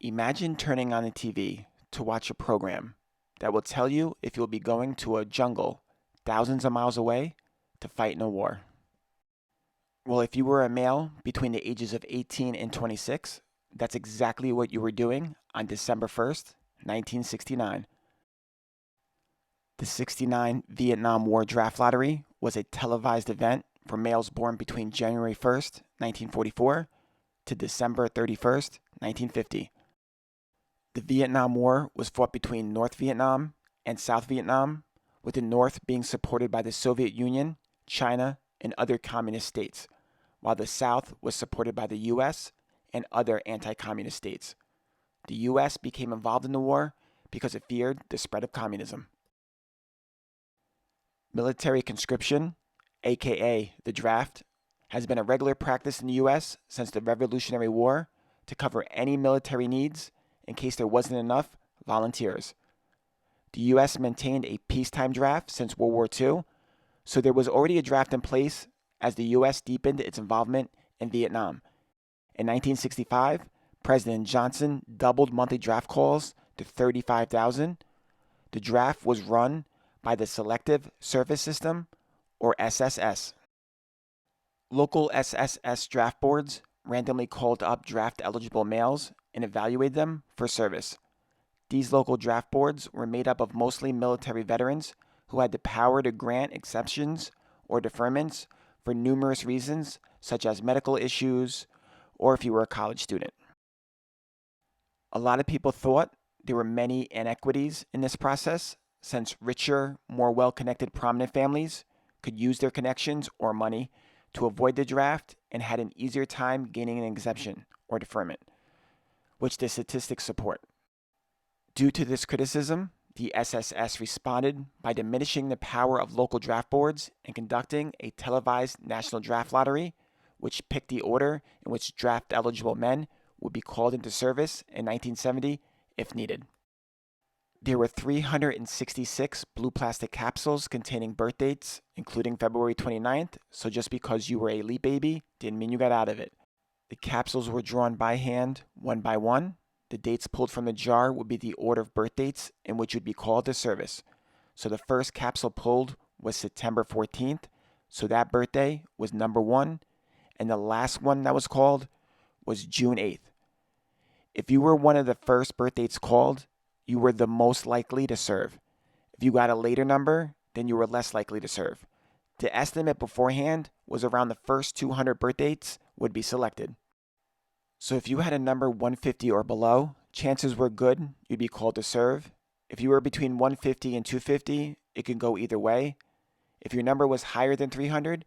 Imagine turning on the TV to watch a program that will tell you if you'll be going to a jungle thousands of miles away to fight in a war. Well, if you were a male between the ages of 18 and 26, that's exactly what you were doing on December 1st, 1969. The '69 Vietnam War Draft Lottery was a televised event for males born between January 1st, 1944 to December 31st, 1950. The Vietnam War was fought between North Vietnam and South Vietnam, with the North being supported by the Soviet Union, China, and other communist states, while the South was supported by the US and other anti-communist states. The US became involved in the war because it feared the spread of communism. Military conscription, aka the draft, has been a regular practice in the US since the Revolutionary War to cover any military needs in case there wasn't enough volunteers. The US maintained a peacetime draft since World War II, so there was already a draft in place as the US deepened its involvement in Vietnam. In 1965, President Johnson doubled monthly draft calls to 35,000. The draft was run by the Selective Service System, or SSS. Local SSS draft boards randomly called up draft-eligible males and evaluated them for service. These local draft boards were made up of mostly military veterans who had the power to grant exceptions or deferments for numerous reasons, such as medical issues or if you were a college student. A lot of people thought there were many inequities in this process, since richer, more well-connected prominent families could use their connections or money to avoid the draft and had an easier time gaining an exemption or deferment, which the statistics support. Due to this criticism, the SSS responded by diminishing the power of local draft boards and conducting a televised national draft lottery, which picked the order in which draft-eligible men would be called into service in 1970 if needed. There were 366 blue plastic capsules containing birth dates, including February 29th, so just because you were a leap baby didn't mean you got out of it. The capsules were drawn by hand, one by one. The dates pulled from the jar would be the order of birth dates in which you'd be called to service. So the first capsule pulled was September 14th, so that birthday was number 1, and the last one that was called was June 8th. If you were one of the first birth dates called, you were the most likely to serve. If you got a later number, then you were less likely to serve. The estimate beforehand was around the first 200 birth dates would be selected. So if you had a number 150 or below, chances were good you'd be called to serve. If you were between 150 and 250, it could go either way. If your number was higher than 300,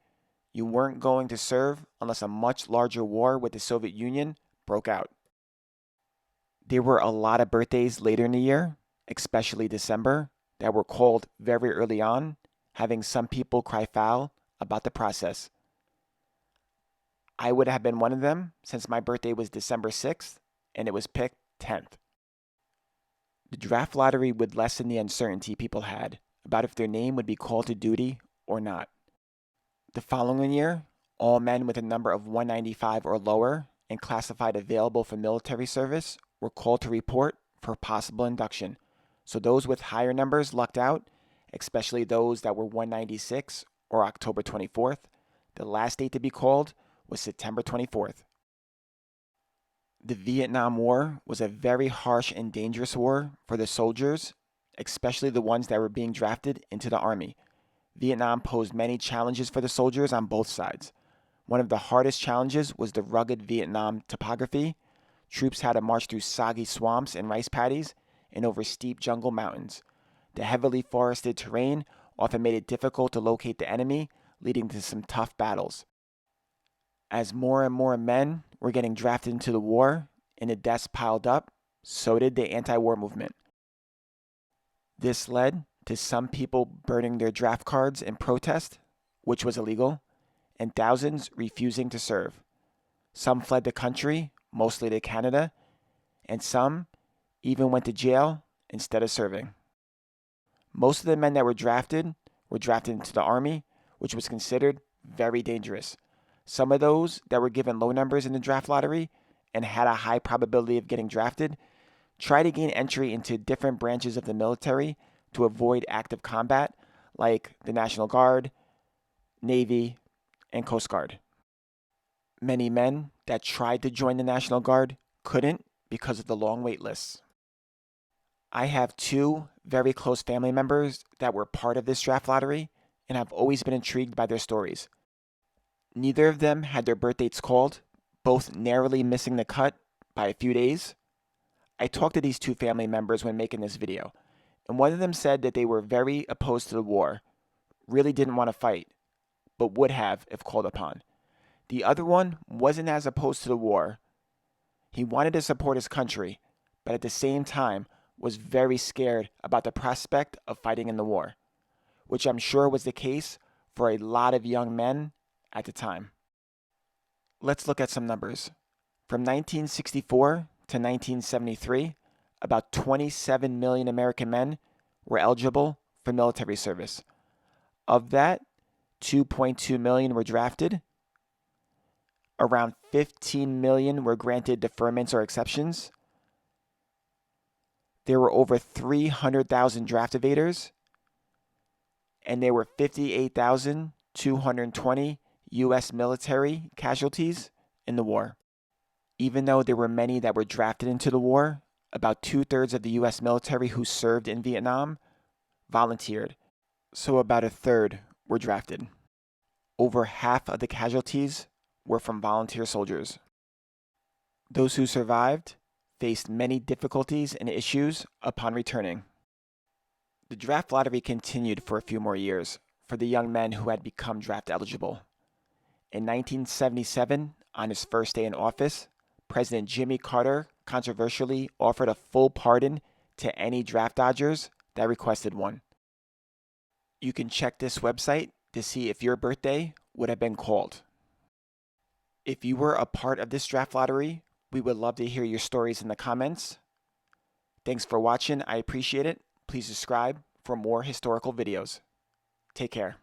you weren't going to serve unless a much larger war with the Soviet Union broke out. There were a lot of birthdays later in the year, especially December, that were called very early on, having some people cry foul about the process. I would have been one of them since my birthday was December 6th and it was picked 10th. The draft lottery would lessen the uncertainty people had about if their name would be called to duty or not. The following year, all men with a number of 195 or lower and classified available for military service were called to report for possible induction. So those with higher numbers lucked out, especially those that were 196 or October 24th. The last date to be called was September 24th. The Vietnam War was a very harsh and dangerous war for the soldiers, especially the ones that were being drafted into the army. Vietnam posed many challenges for the soldiers on both sides. One of the hardest challenges was the rugged Vietnam topography. Troops had to march through soggy swamps and rice paddies and over steep jungle mountains. The heavily forested terrain often made it difficult to locate the enemy, leading to some tough battles. As more and more men were getting drafted into the war and the deaths piled up, so did the anti-war movement. This led to some people burning their draft cards in protest, which was illegal, and thousands refusing to serve. Some fled the country, mostly to Canada, and some even went to jail instead of serving. Most of the men that were drafted into the army, which was considered very dangerous. Some of those that were given low numbers in the draft lottery and had a high probability of getting drafted try to gain entry into different branches of the military to avoid active combat, like the National Guard, Navy, and Coast Guard. Many men that tried to join the National Guard couldn't because of the long wait lists. I have two very close family members that were part of this draft lottery, and I've always been intrigued by their stories. Neither of them had their birth dates called, both narrowly missing the cut by a few days. I talked to these two family members when making this video, and one of them said that they were very opposed to the war, really didn't want to fight, but would have if called upon. The other one wasn't as opposed to the war. He wanted to support his country, but at the same time was very scared about the prospect of fighting in the war, which I'm sure was the case for a lot of young men at the time. Let's look at some numbers. From 1964 to 1973, about 27 million American men were eligible for military service. Of that, 2.2 million were drafted. Around 15 million were granted deferments or exceptions. There were over 300,000 draft evaders, and there were 58,220 U.S. military casualties in the war. Even though there were many that were drafted into the war, about 2/3 of the U.S. military who served in Vietnam volunteered, so about a third were drafted. Over half of the casualties were from volunteer soldiers. Those who survived faced many difficulties and issues upon returning. The draft lottery continued for a few more years for the young men who had become draft eligible. In 1977, on his first day in office, President Jimmy Carter controversially offered a full pardon to any draft dodgers that requested one. You can check this website to see if your birthday would have been called. If you were a part of this draft lottery, we would love to hear your stories in the comments. Thanks for watching. I appreciate it. Please subscribe for more historical videos. Take care.